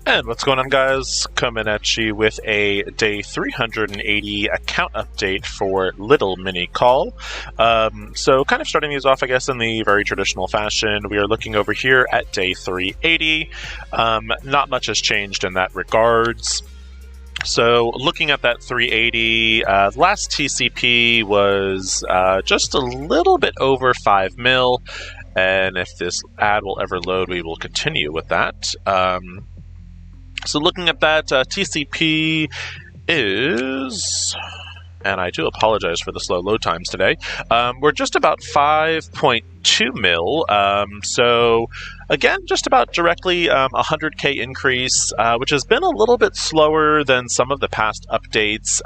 And what's going on, guys? Coming at you with a day 380 account update for Little MiniKhal. So kind of starting these off, I guess, in the very traditional fashion. We are looking over here at day 380. Not much has changed in that regards. So looking at that 380, last TCP was just a little bit over 5 mil. And if this ad will ever load, we will continue with that. So looking at that, TCP is, and I do apologize for the slow load times today, we're just about 5.2 mil, so again, just about directly 100k increase, which has been a little bit slower than some of the past updates.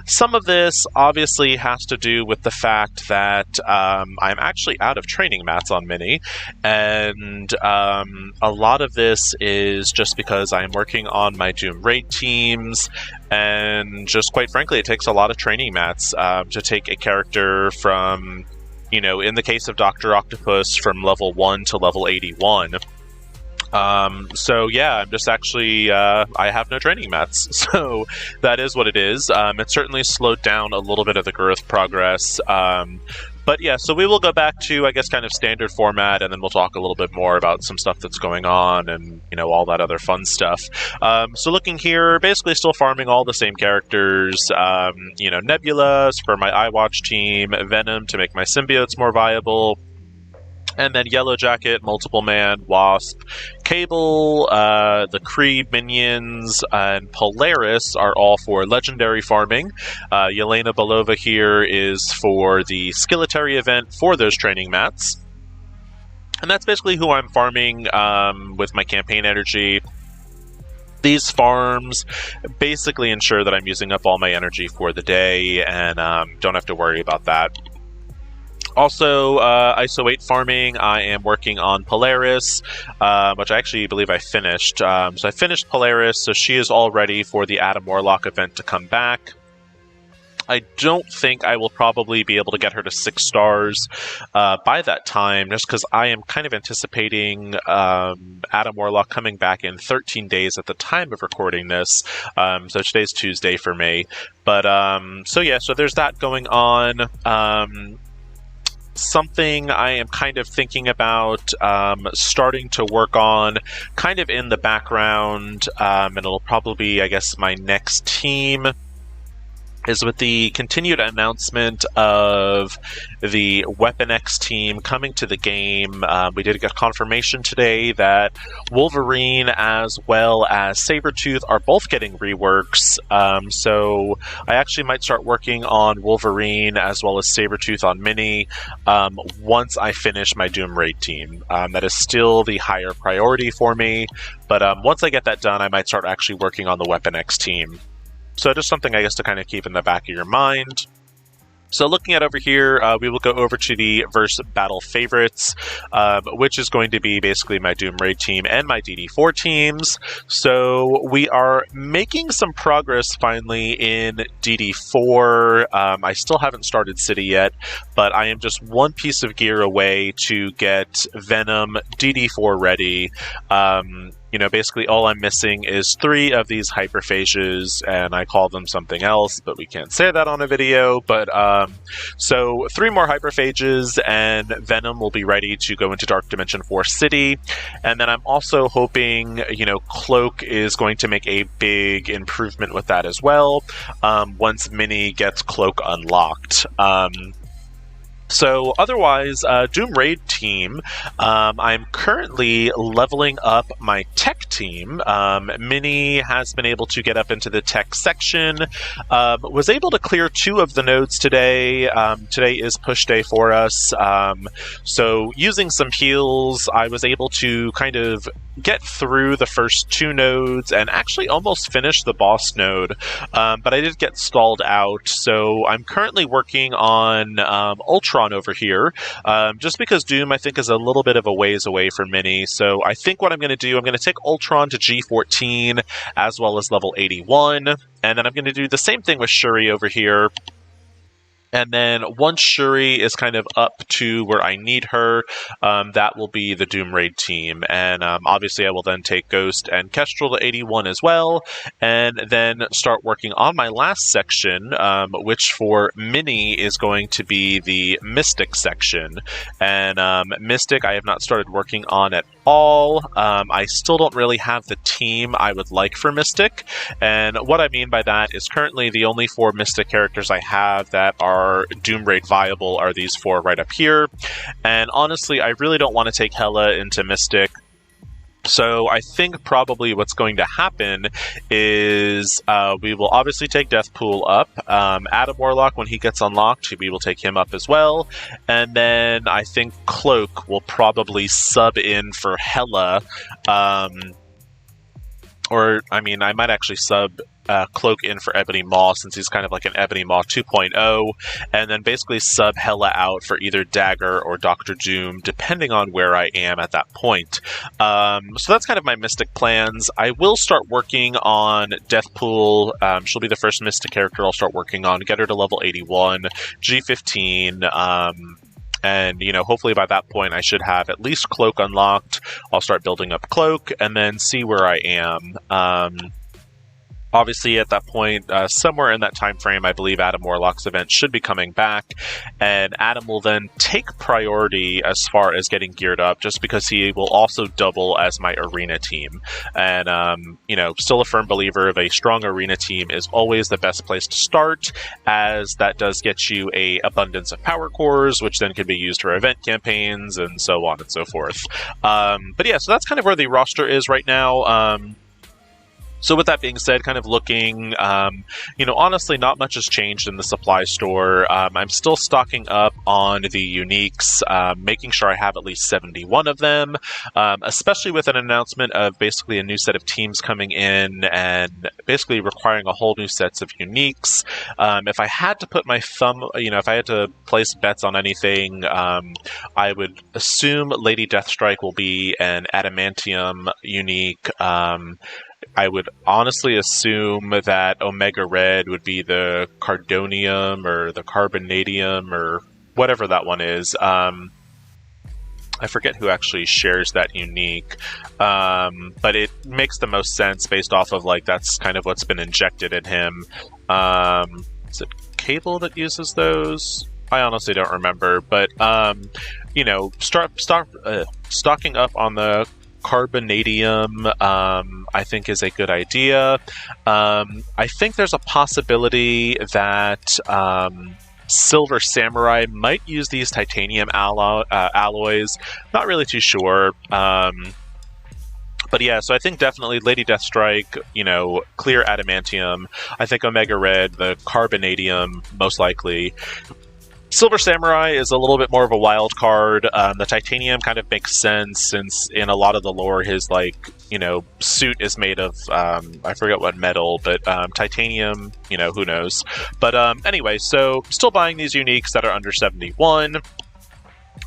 Some of this obviously has to do with the fact that I'm actually out of training mats on Mini, and a lot of this is just because I'm working on my Doom raid teams, and just quite frankly, it takes a lot of training mats to take a character from, you know, in the case of Dr. Octopus, from level 1 to level 81. So yeah, I'm just actually, I have no training mats, so that is what it is. It certainly slowed down a little bit of the growth progress. But yeah, so we will go back to, I guess, kind of standard format, and then we'll talk a little bit more about some stuff that's going on and, you know, all that other fun stuff. So looking here, basically still farming all the same characters, you know, Nebula for my iWatch team, Venom to make my symbiotes more viable, and then Yellow Jacket, Multiple Man, Wasp, Cable, the Kree minions, and Polaris are all for legendary farming. Yelena Belova here is for the Skilletary event for those training mats. And that's basically who I'm farming with my campaign energy. These farms basically ensure that I'm using up all my energy for the day and don't have to worry about that. Also, ISO 8 farming, I am working on Polaris, which I actually believe I finished. So I finished Polaris, so she is all ready for the Adam Warlock event to come back. I don't think I will probably be able to get her to 6 stars by that time, just because I am kind of anticipating Adam Warlock coming back in 13 days at the time of recording this. So today's Tuesday for me. But, so yeah, so there's that going on. Something I am kind of thinking about starting to work on kind of in the background, and it'll probably be, I guess, my next team, is with the continued announcement of the Weapon X team coming to the game. We did get confirmation today that Wolverine as well as Sabretooth are both getting reworks, so I actually might start working on Wolverine as well as Sabretooth on Mini once I finish my Doom Raid team. That is still the higher priority for me, but once I get that done, I might start actually working on the Weapon X team. So just something, I guess, to kind of keep in the back of your mind. So looking at over here, we will go over to the Verse Battle Favorites, which is going to be basically my Doom Raid team and my DD4 teams. So we are making some progress finally in DD4. I still haven't started City yet, but I am just one piece of gear away to get Venom DD4 ready. You know, basically all I'm missing is 3 of these hyperphages, and I call them something else, but we can't say that on a video. But so 3 more hyperphages, and Venom will be ready to go into Dark Dimension 4 City. And then I'm also hoping, you know, Cloak is going to make a big improvement with that as well, once Mini gets Cloak unlocked. So otherwise, Doom Raid team, I'm currently leveling up my tech team. Mini has been able to get up into the tech section, was able to clear 2 of the nodes today. Today is push day for us. So using some heals, I was able to kind of get through the first 2 nodes and actually almost finish the boss node, but I did get stalled out. So I'm currently working on Ultron over here, just because Doom, I think, is a little bit of a ways away from Mini. So I think what I'm going to do, I'm going to take Ultron to G14 as well as level 81, and then I'm going to do the same thing with Shuri over here. And then once Shuri is kind of up to where I need her, that will be the Doom Raid team. And obviously I will then take Ghost and Kestrel to 81 as well, and then start working on my last section, which for Mini is going to be the Mystic section. And Mystic I have not started working on at all. I still don't really have the team I would like for Mystic. And what I mean by that is currently the only 4 Mystic characters I have that are Doom Raid viable are these 4 right up here. And honestly, I really don't want to take Hela into Mystic. So I think probably what's going to happen is we will obviously take Deathpool up. Adam Warlock, when he gets unlocked, we will take him up as well. And then I think Cloak will probably sub in for Hela. Or, I mean, I might actually sub Cloak in for Ebony Maw, since he's kind of like an Ebony Maw 2.0, and then basically sub Hela out for either Dagger or Doctor Doom, depending on where I am at that point. So that's kind of my Mystic plans. I will start working on Deathpool. She'll be the first Mystic character I'll start working on, get her to level 81, G15, and, you know, hopefully by that point I should have at least Cloak unlocked. I'll start building up Cloak and then see where I am. Obviously, at that point, somewhere in that time frame, I believe Adam Warlock's event should be coming back, and Adam will then take priority as far as getting geared up, just because he will also double as my arena team. And, you know, still a firm believer of a strong arena team is always the best place to start, as that does get you a abundance of power cores, which then can be used for event campaigns, and so on and so forth. But yeah, so that's kind of where the roster is right now. So with that being said, kind of looking, you know, honestly, not much has changed in the supply store. I'm still stocking up on the uniques, making sure I have at least 71 of them, especially with an announcement of basically a new set of teams coming in and basically requiring a whole new sets of uniques. If I had to put my thumb, you know, if I had to place bets on anything, I would assume Lady Deathstrike will be an Adamantium unique. I would honestly assume that Omega Red would be the Cardonium or the Carbonadium or whatever that one is. I forget who actually shares that unique, but it makes the most sense based off of, like, that's kind of what's been injected in him. Is it Cable that uses those? I honestly don't remember, but, you know, stocking up on the Carbonadium, I think, is a good idea. I think there's a possibility that Silver Samurai might use these titanium alloys. Not really too sure. But yeah, so I think definitely Lady Deathstrike, you know, clear Adamantium. I think Omega Red, the Carbonadium, most likely. Silver Samurai is a little bit more of a wild card. The Titanium kind of makes sense, since in a lot of the lore his, like, you know, suit is made of, I forget what metal, but Titanium, you know, who knows. But anyway, so still buying these uniques that are under 71.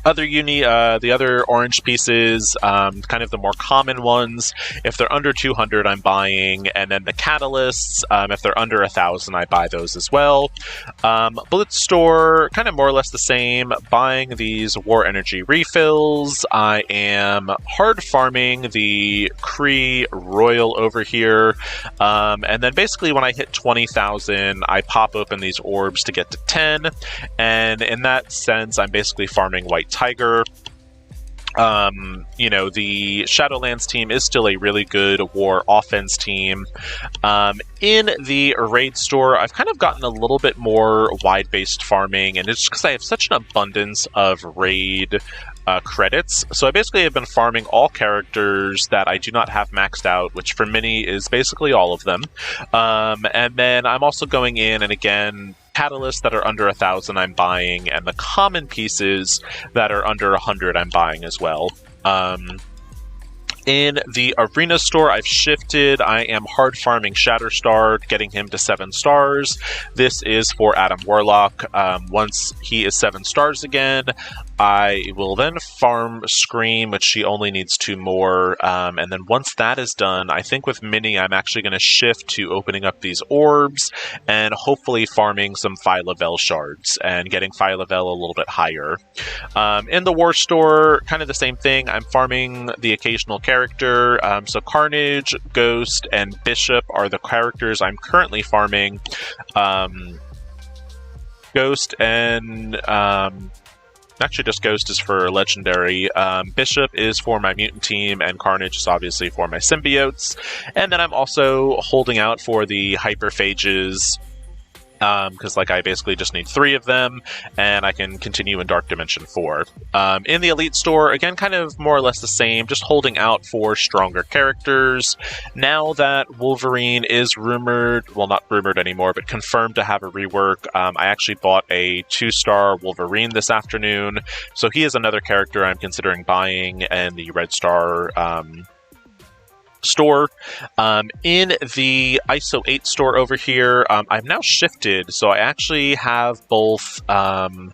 The other orange pieces, kind of the more common ones. If they're under 200, I'm buying, and then the catalysts, if they're under 1,000, I buy those as well. Blitz store, kind of more or less the same. Buying these War Energy refills. I am hard farming the Kree Royal over here, and then basically when I hit 20,000, I pop open these orbs to get to 10, and in that sense, I'm basically farming White Tiger. You know, the Shadowlands team is still a really good war offense team. In the raid store, I've kind of gotten a little bit more wide-based farming, and it's just because I have such an abundance of raid credits. So I basically have been farming all characters that I do not have maxed out, which for Mini is basically all of them. And then I'm also going in, and again, catalysts that are under 1,000 I'm buying, and the common pieces that are under 100 I'm buying as well. In the arena store, I've shifted. I am hard farming Shatterstar, getting him to 7 stars. This is for Adam Warlock. Once he is 7 stars again, I will then farm Scream, which she only needs 2 more. And then once that is done, I think with Mini, I'm actually going to shift to opening up these orbs and hopefully farming some Phyla-Vel shards and getting Phyla-Vel a little bit higher. In the War Store, kind of the same thing. I'm farming the occasional character. So Carnage, Ghost, and Bishop are the characters I'm currently farming. Ghost and... actually, just Ghost is for Legendary. Bishop is for my Mutant team, and Carnage is obviously for my Symbiotes. And then I'm also holding out for the Hyperphages, because I basically just need 3 of them, and I can continue in Dark Dimension 4. In the Elite Store, again, kind of more or less the same, just holding out for stronger characters. Now that Wolverine is rumored, well, not rumored anymore, but confirmed to have a rework, I actually bought a 2-star Wolverine this afternoon, so he is another character I'm considering buying, and the Red Star store. In the ISO 8 store over here, I've now shifted, so I actually have both Nebula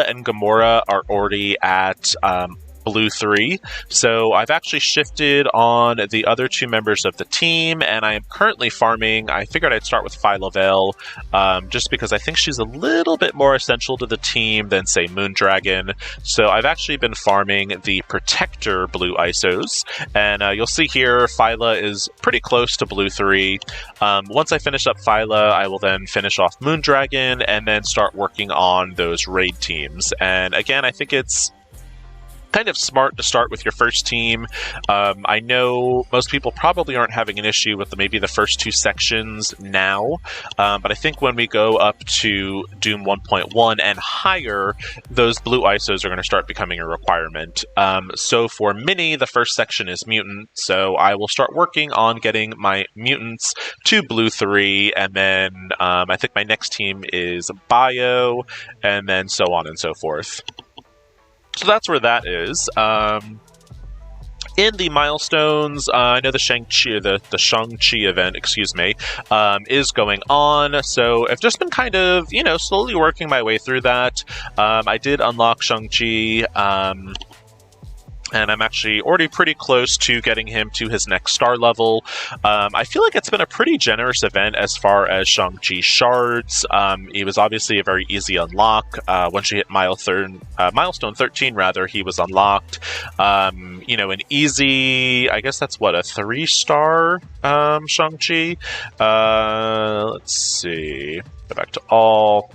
and Gamora are already at Blue 3, so I've actually shifted on the other 2 members of the team, and I am currently farming. I figured I'd start with Phyla-Vel, just because I think she's a little bit more essential to the team than, say, Moondragon. So I've actually been farming the Protector Blue ISOs, and you'll see here Phyla is pretty close to Blue 3. Once I finish up Phyla, I will then finish off Moondragon, and then start working on those raid teams. And again, I think it's kind of smart to start with your first team. I know most people probably aren't having an issue with maybe the first 2 sections now, but I think when we go up to Doom 1.1 and higher, those blue ISOs are going to start becoming a requirement. So for Mini, the first section is Mutant, so I will start working on getting my Mutants to Blue 3, and then I think my next team is Bio, and then so on and so forth. So that's where that is. In the milestones, I know the Shang-Chi event, is going on. So I've just been kind of, slowly working my way through that. I did unlock Shang-Chi, and I'm actually already pretty close to getting him to his next star level. I feel like it's been a pretty generous event as far as Shang-Chi shards. It was obviously a very easy unlock. Once you hit milestone 13, he was unlocked. An easy, I guess that's what, a 3-star Shang-Chi? Let's see. Go back to all.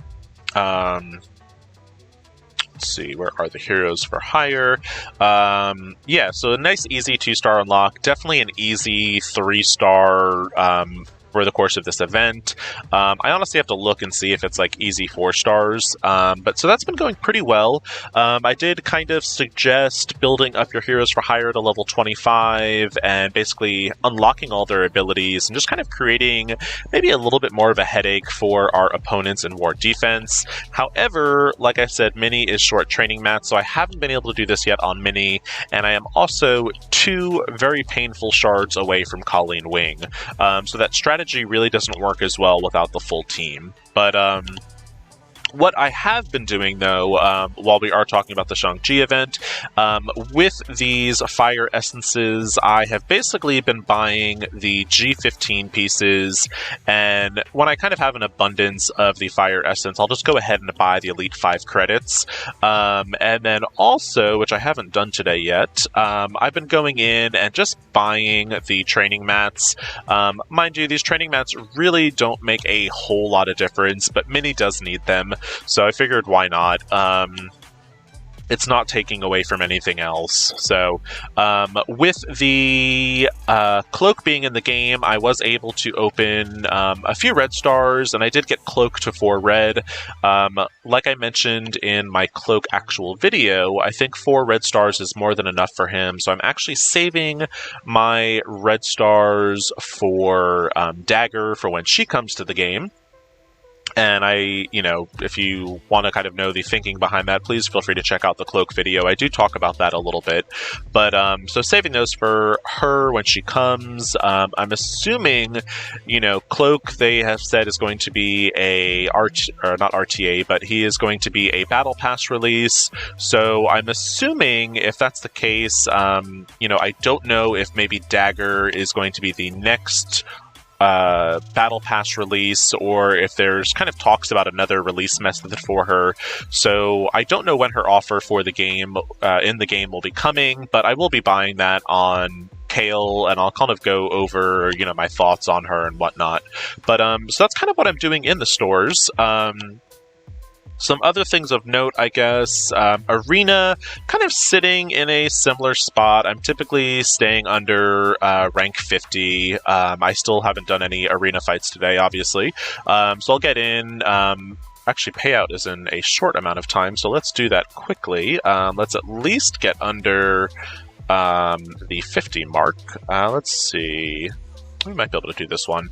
Let's see, where are the heroes for hire? Yeah, so a nice, easy 2-star unlock. Definitely an easy 3-star for the course of this event. I honestly have to look and see if it's easy 4 stars. But so that's been going pretty well. I did kind of suggest building up your heroes for hire to level 25 and basically unlocking all their abilities and just kind of creating maybe a little bit more of a headache for our opponents in war defense. However, like I said, Mini is short training mats, so I haven't been able to do this yet on Mini, and I am also 2 very painful shards away from Colleen Wing. So that strategy really doesn't work as well without the full team. But what I have been doing, though, while we are talking about the Shang-Chi event, with these fire essences, I have basically been buying the G15 pieces, and when I kind of have an abundance of the fire essence, I'll just go ahead and buy the Elite 5 credits. And then also, which I haven't done today yet, I've been going in and just buying the training mats. Mind you, these training mats really don't make a whole lot of difference, but Mini does need them. So I figured, why not? It's not taking away from anything else. So with the cloak being in the game, I was able to open a few red stars, and I did get cloak to 4 red. Like I mentioned in my cloak actual video, I think 4 red stars is more than enough for him. So I'm actually saving my red stars for Dagger for when she comes to the game. And if you want to kind of know the thinking behind that, please feel free to check out the Cloak video. I do talk about that a little bit. But, so saving those for her when she comes, I'm assuming, Cloak, they have said, is going to be not RTA, but he is going to be a Battle Pass release. So I'm assuming if that's the case, I don't know if maybe Dagger is going to be the next Battle Pass release, or if there's kind of talks about another release method for her. So I don't know when her offer for the game in the game will be coming, but I will be buying that on Kale, and I'll kind of go over my thoughts on her and whatnot. But so that's kind of what I'm doing in the stores. Some other things of note, I guess, Arena, kind of sitting in a similar spot. I'm typically staying under rank 50. I still haven't done any Arena fights today, obviously. So I'll get in. Actually, payout is in a short amount of time, so let's do that quickly. Let's at least get under the 50 mark. Let's see. We might be able to do this one.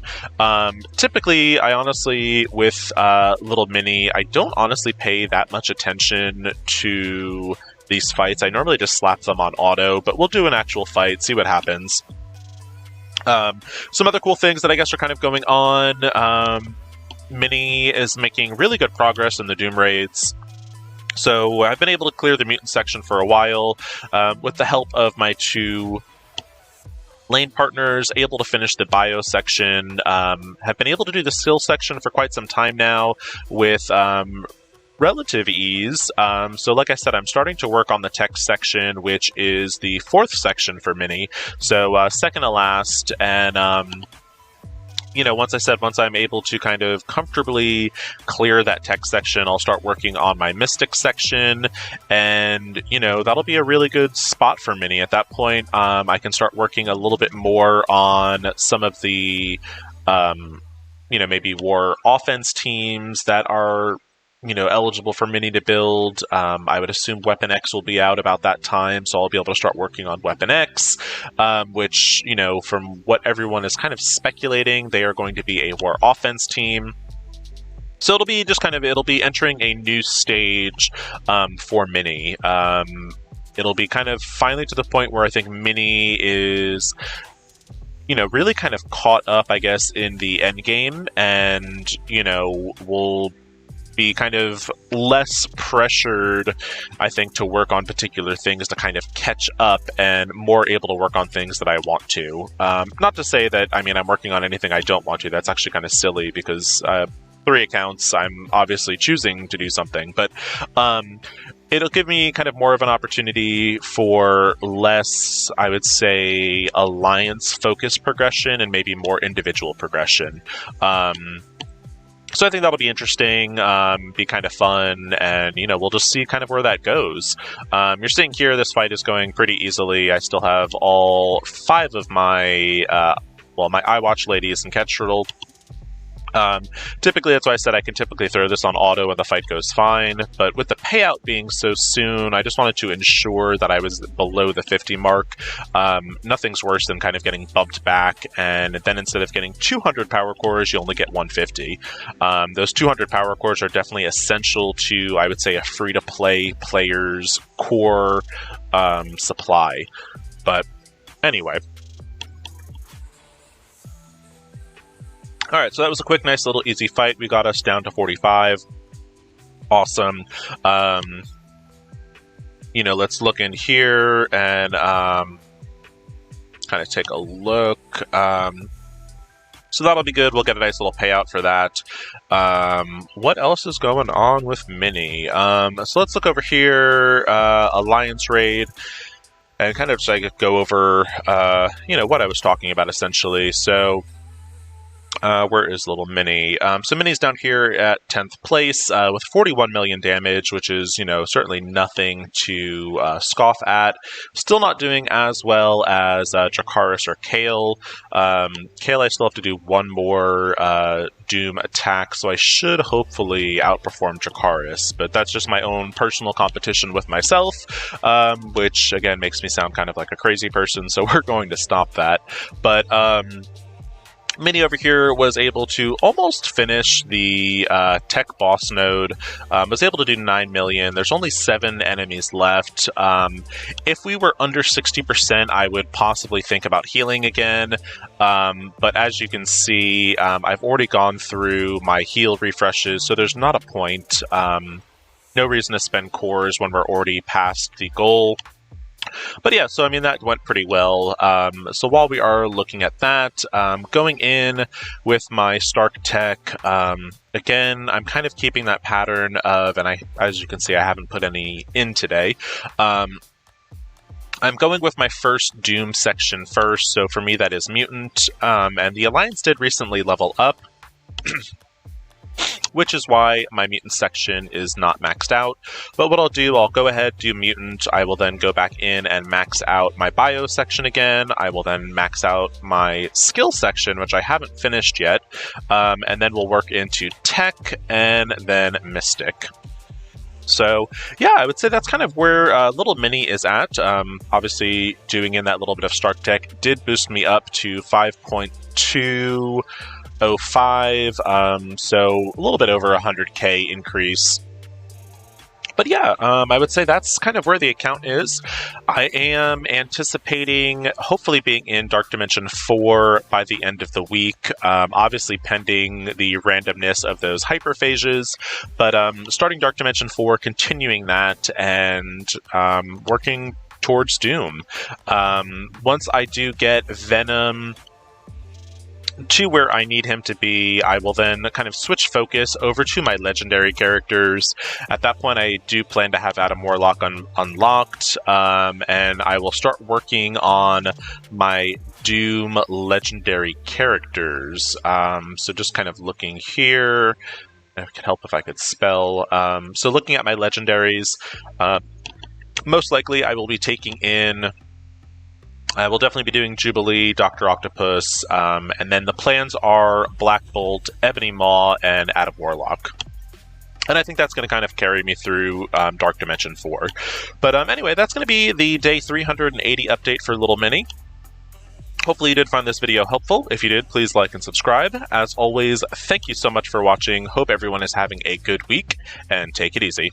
Typically, I honestly, with Little Mini, I don't honestly pay that much attention to these fights. I normally just slap them on auto, but we'll do an actual fight, see what happens. Some other cool things that I guess are kind of going on. Mini is making really good progress in the Doom raids. So I've been able to clear the mutant section for a while with the help of my two lane partners, able to finish the bio section, have been able to do the skill section for quite some time now with relative ease. So like I said, I'm starting to work on the tech section, which is the 4th section for Mini. So second to last, and once I'm able to kind of comfortably clear that tech section, I'll start working on my Mystic section, and, that'll be a really good spot for Mini. At that point, I can start working a little bit more on some of the, maybe war offense teams that are eligible for Mini to build. I would assume Weapon X will be out about that time, so I'll be able to start working on Weapon X, which, from what everyone is kind of speculating, they are going to be a war offense team. So it'll be entering a new stage for Mini. It'll be kind of finally to the point where I think Mini is really kind of caught up, I guess, in the end game, and, will be kind of less pressured, I think, to work on particular things to kind of catch up, and more able to work on things that I want to. Not to say that, I'm working on anything I don't want to. That's actually kind of silly, because 3 accounts, I'm obviously choosing to do something, but it'll give me kind of more of an opportunity for less, I would say, alliance-focused progression and maybe more individual progression. So I think that'll be interesting, be kind of fun, and, we'll just see kind of where that goes. You're seeing here, this fight is going pretty easily. I still have all 5 of my, my iWatch ladies and catch turtle. Typically, that's why I said I can typically throw this on auto and the fight goes fine, but with the payout being so soon, I just wanted to ensure that I was below the 50 mark. Nothing's worse than kind of getting bumped back, and then instead of getting 200 power cores, you only get 150. Those 200 power cores are definitely essential to, I would say, a free-to-play player's core supply. But anyway. Alright, so that was a quick, nice, little, easy fight. We got us down to 45. Awesome. Let's look in here and kind of take a look. So that'll be good. We'll get a nice little payout for that. What else is going on with Mini? So let's look over here. Alliance Raid. And kind of just go over, what I was talking about, essentially. So where is little Mini? So Mini's down here at 10th place with 41 million damage, which is, certainly nothing to scoff at. Still not doing as well as Dracarys or Kale. Kale, I still have to do one more Doom attack, so I should hopefully outperform Dracarys, but that's just my own personal competition with myself, which, again, makes me sound kind of like a crazy person, so we're going to stop that. But Mini over here was able to almost finish the tech boss node, was able to do 9 million. There's only 7 enemies left. If we were under 60%, I would possibly think about healing again. But as you can see, I've already gone through my heal refreshes, so there's not a point. No reason to spend cores when we're already past the goal. But yeah, so I mean, that went pretty well. So while we are looking at that, going in with my Stark Tech, again, I'm kind of keeping that pattern of, and as you can see, I haven't put any in today. I'm going with my first Doom section first, so for me that is Mutant, and the Alliance did recently level up. Which is why my Mutant section is not maxed out. But what I'll do, I'll go ahead, do Mutant, I will then go back in and max out my Bio section again, I will then max out my Skill section, which I haven't finished yet, and then we'll work into Tech, and then Mystic. So, yeah, I would say that's kind of where Little Mini is at. Obviously, doing in that little bit of Stark Tech did boost me up to 5.205, so a little bit over 100k increase. But yeah, I would say that's kind of where the account is. I am anticipating hopefully being in Dark Dimension 4 by the end of the week, obviously pending the randomness of those hyperphages, but starting Dark Dimension 4, continuing that, and working towards Doom. Once I do get Venom to where I need him to be, I will then kind of switch focus over to my legendary characters. At that point, I do plan to have Adam Warlock unlocked, and I will start working on my Doom legendary characters. So just kind of looking here, it could help if I could spell. So looking at my legendaries, most likely I will be taking in, I will definitely be doing Jubilee, Dr. Octopus, and then the plans are Black Bolt, Ebony Maw, and Adam Warlock. And I think that's going to kind of carry me through Dark Dimension 4. But anyway, that's going to be the day 380 update for Little Mini. Hopefully you did find this video helpful. If you did, please like and subscribe. As always, thank you so much for watching. Hope everyone is having a good week, and take it easy.